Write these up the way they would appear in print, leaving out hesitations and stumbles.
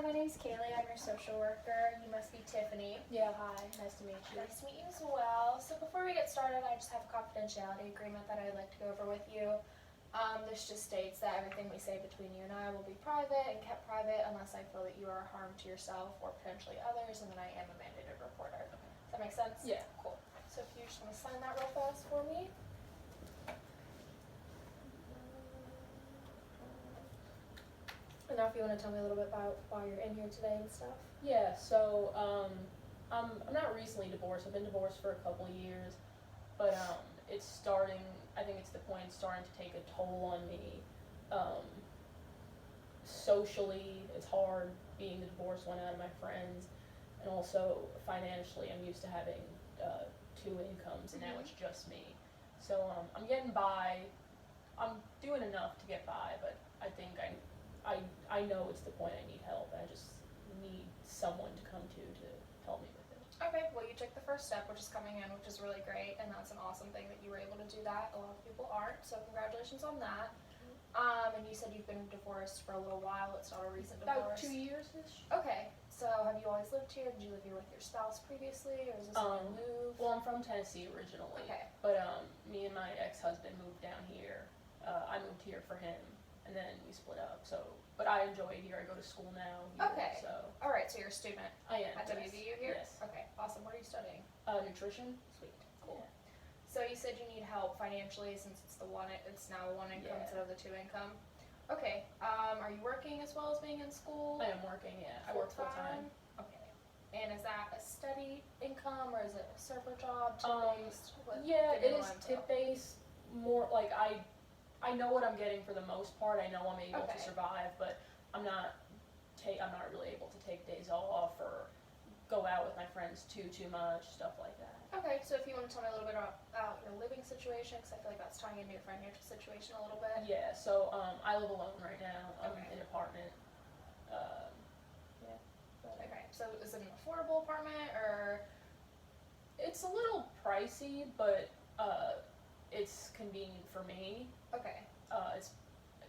Hi, my name's Caleigh. I'm your social worker. You must be Tiffany. Yeah, hi. Nice to meet you. Nice to meet you as well. So before we get started, I just have a confidentiality agreement that I'd like to go over with you. This just states that everything we say between you and I will be private and kept private unless I feel that you are a harm to yourself or potentially others, and then I am a mandated reporter. Does that make sense? Yeah. Cool. So if you just want to sign that real fast for me. And now if you want to tell me a little bit about why you're in here today and stuff. Yeah, so I'm not recently divorced. I've been divorced for a couple of years, but it's starting. I think it's the point it's starting to take a toll on me. Socially, it's hard being the divorced one out of my friends, and also financially, I'm used to having two incomes, and now it's just me. So I'm getting by. I'm doing enough to get by, but I think I know it's the point I need help. I just need someone to come to help me with it. Okay, well you took the first step, which is coming in, which is really great, and that's an awesome thing that you were able to do that. A lot of people aren't, so congratulations on that. And you said you've been divorced for a little while. It's not a recent divorce. About 2 years-ish. Okay, so have you always lived here? Did you live here with your spouse previously, or is this a move? Well, I'm from Tennessee originally. Okay. But me and my ex-husband moved down here. I moved here for him, and then we split up. So, but I enjoy it here. I go to school now. Okay. So All right, so you're a student I am at WVU here? Yes. Okay, awesome. What are you studying? Nutrition. Sweet, cool. Yeah. So you said you need help financially since it's now one income Yeah. instead of the two income. Okay. Are you working as well as being in school? I am working. Yeah, I work full time. Okay. And is that a steady income or is it a server job, tip based? Yeah, it is tip based. More like I know what I'm getting for the most part. I know I'm able to survive, but I'm not really able to take days off or go out with my friends too much, stuff like that. Okay, so if you want to tell me a little bit about your living situation, because I feel like that's tying into your financial situation a little bit. Yeah, so I live alone right now. I'm in an apartment. Okay, so is it an affordable apartment or? It's a little pricey, but it's convenient for me. Okay. It's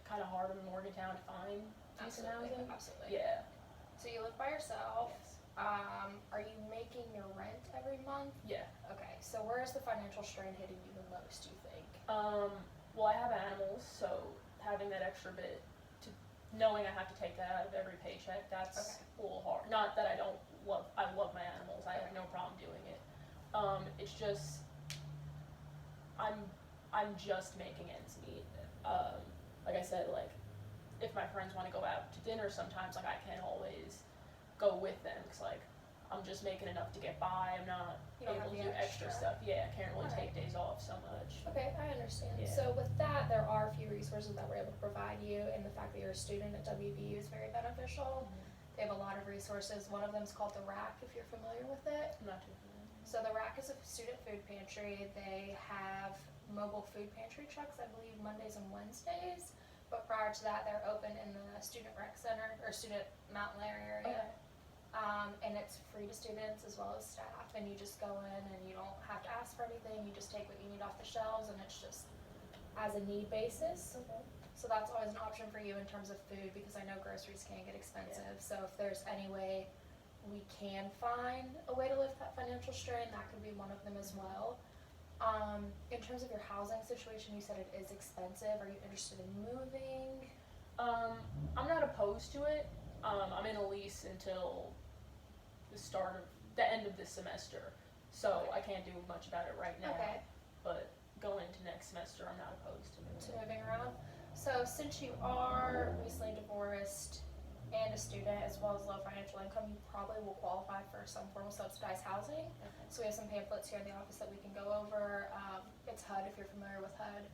kind of hard in Morgantown to find decent housing. Absolutely. Yeah. So you live by yourself. Yes. Are you making your rent every month? Yeah. Okay, so where is the financial strain hitting you the most, do you think? Well, I have animals, so having that extra bit, knowing I have to take that out of every paycheck, that's a little hard. Not that I love my animals. I have no problem doing it. It's just, I'm just making ends meet. Like I said, like, if my friends want to go out to dinner sometimes, like, I can't always go with them, because, like, I'm just making enough to get by. I'm not able to do extra stuff. Yeah, I can't really take days off so much. Okay, I understand. Yeah. So with that, there are a few resources that we're able to provide you, and the fact that you're a student at WVU is very beneficial. They have a lot of resources. One of them is called the RAC, if you're familiar with it. I'm not too familiar. So the RAC is a student food pantry. They have mobile food pantry trucks, I believe, Mondays and Wednesdays. But prior to that, they're open in the student rec center or student mountain lair area. Okay. And it's free to students as well as staff, and you just go in and you don't have to ask for anything. You just take what you need off the shelves, and it's just as a need basis. Okay. So that's always an option for you in terms of food, because I know groceries can get expensive. Yeah. So if there's any way we can find a way to lift that financial strain, that could be one of them as well. In terms of your housing situation, you said it is expensive. Are you interested in moving? I'm not opposed to it. I'm in a lease until the end of this semester, so I can't do much about it right now. Okay. But going into next semester, I'm not opposed to moving. Moving around. So since you are recently divorced and a student as well as low financial income, you probably will qualify for some form of subsidized housing. Okay. So we have some pamphlets here in the office that we can go over. It's HUD, if you're familiar with HUD.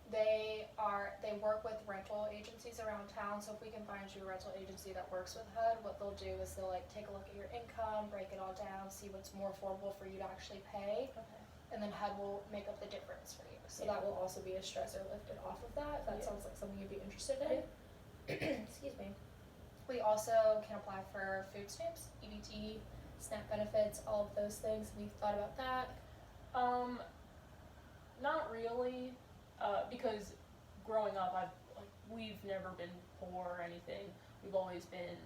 They work with rental agencies around town, so if we can find you a rental agency that works with HUD, what they'll do is they'll like take a look at your income, break it all down, see what's more affordable for you to actually pay, and then HUD will make up the difference for you. So that will also be a stressor lifted off of that, if that sounds like something you'd be interested in. Excuse me. We also can apply for food stamps, EBT, SNAP benefits, all of those things. Have you thought about that? Not really, because growing up, we've never been poor or anything. We've always been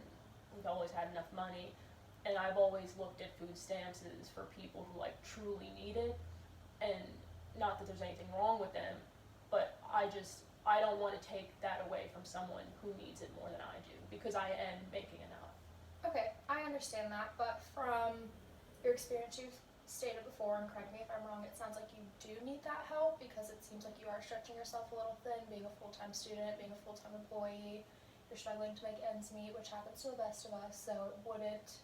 we've always had enough money, and I've always looked at food stamps as for people who like truly need it, and not that there's anything wrong with them, but I don't want to take that away from someone who needs it more than I do, because I am making enough. Okay, I understand that, but from your experience you've stated before, and correct me if I'm wrong, it sounds like you do need that help because it seems like you are stretching yourself a little thin, being a full-time student, being a full-time employee, you're struggling to make ends meet, which happens to the best of us, so would it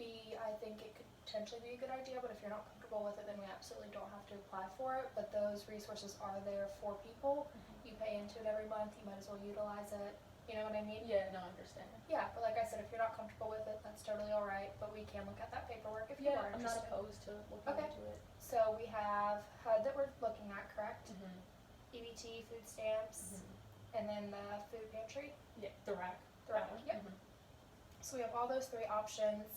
be, I think it could potentially be a good idea, but if you're not comfortable with it, then we absolutely don't have to apply for it, but those resources are there for people. You pay into it every month, you might as well utilize it, you know what I mean? Yeah, no, I understand. Yeah, but like I said, if you're not comfortable with it, that's totally alright, but we can look at that paperwork if you Yeah, are I'm not interested. opposed to looking Okay. into it. So we have HUD that we're looking at, correct? Mm-hmm. EBT, food stamps, and then the food pantry, Yeah, the rack. the rack, yep. So we have all those three options.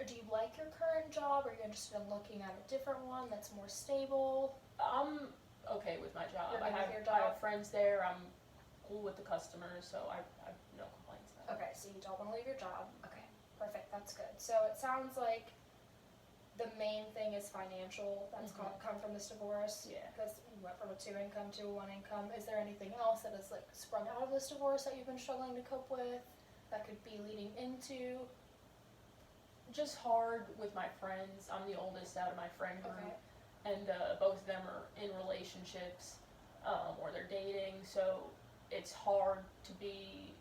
Do you like your current job? Are you interested in looking at a different one that's more stable? I'm okay with my job. You're I good with have your I job? have friends there. I'm cool with the customers, so I have no complaints there. Okay, so you don't want to leave your job. Okay, perfect, that's good. So it sounds like the main thing is financial. That's come from this divorce. Yeah. Because you went from a 2 income to a 1 income. Is there anything else that has like sprung out of this divorce that you've been struggling to cope with? That could be leading into? Just hard with my friends. I'm the oldest out of my friend group, Okay. and both of them are in relationships or they're dating, so it's hard to be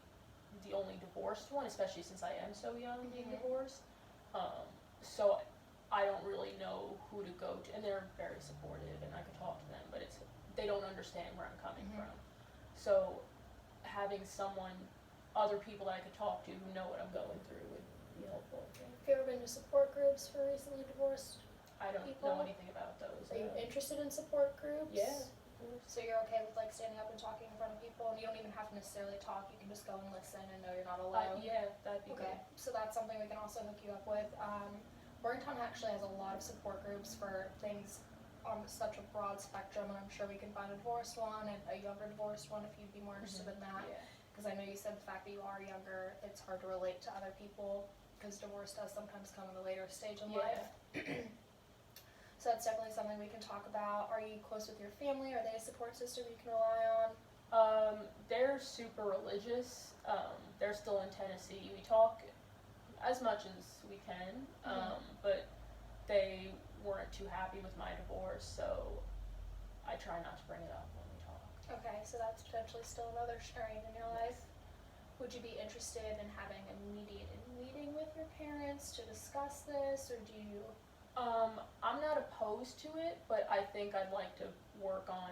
the only divorced one, especially since I am so young being divorced. So I don't really know who to go to, and they're very supportive, and I could talk to them, but they don't understand where I'm coming from. So having other people that I could talk to who know what I'm going through would be helpful, I think. Have you ever been to support groups for recently divorced? I don't People? know anything about those. Are you interested in support groups? Yeah, of course. So you're okay with like standing up and talking in front of people, and you don't even have to necessarily talk. You can just go and listen and know you're not alone. Yeah, that'd be Okay, good. so that's something we can also hook you up with. Morgantown actually has a lot of support groups for things on such a broad spectrum, and I'm sure we can find a divorced one and a younger divorced one if you'd be more interested in that. Yeah. Because I know you said the fact that you are younger, it's hard to relate to other people because divorce does sometimes come in a later stage in life. So that's definitely something we can talk about. Are you close with your family? Are they a support system you can rely on? They're super religious. They're still in Tennessee. We talk as much as we can, but they weren't too happy with my divorce, so I try not to bring it up when we talk. Okay, so that's potentially still another strain in your life. Would you be interested in having a mediated meeting with your parents to discuss this, or do you? I'm not opposed to it, but I think I'd like to work on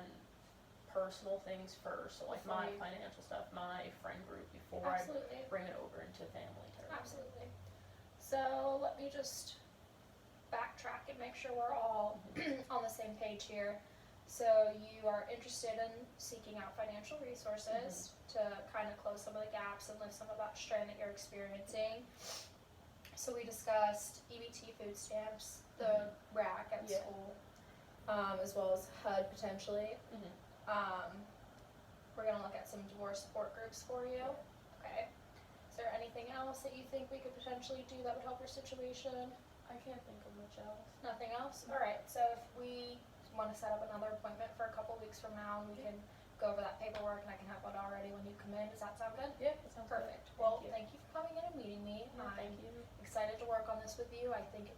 personal things first, so like my financial stuff, my friend group, before Absolutely. I bring it over into family territory. Absolutely. So let me just backtrack and make sure we're all on the same page here. So you are interested in seeking out financial resources to kind of close some of the gaps and lift some of that strain that you're experiencing. So we discussed EBT food stamps, the rack at school, as well as HUD potentially. We're going to look at some divorce support groups for you. Okay. Is there anything else that you think we could potentially do that would help your situation? I can't think of much else. Nothing else? Alright, so if we want to set up another appointment for a couple weeks from now, we can go over that paperwork and I can have it already when you come in. Does that sound good? Yeah, that sounds Perfect. good. Well, thank you for coming in and meeting me. Yeah, thank you. Excited to work on this with you. I think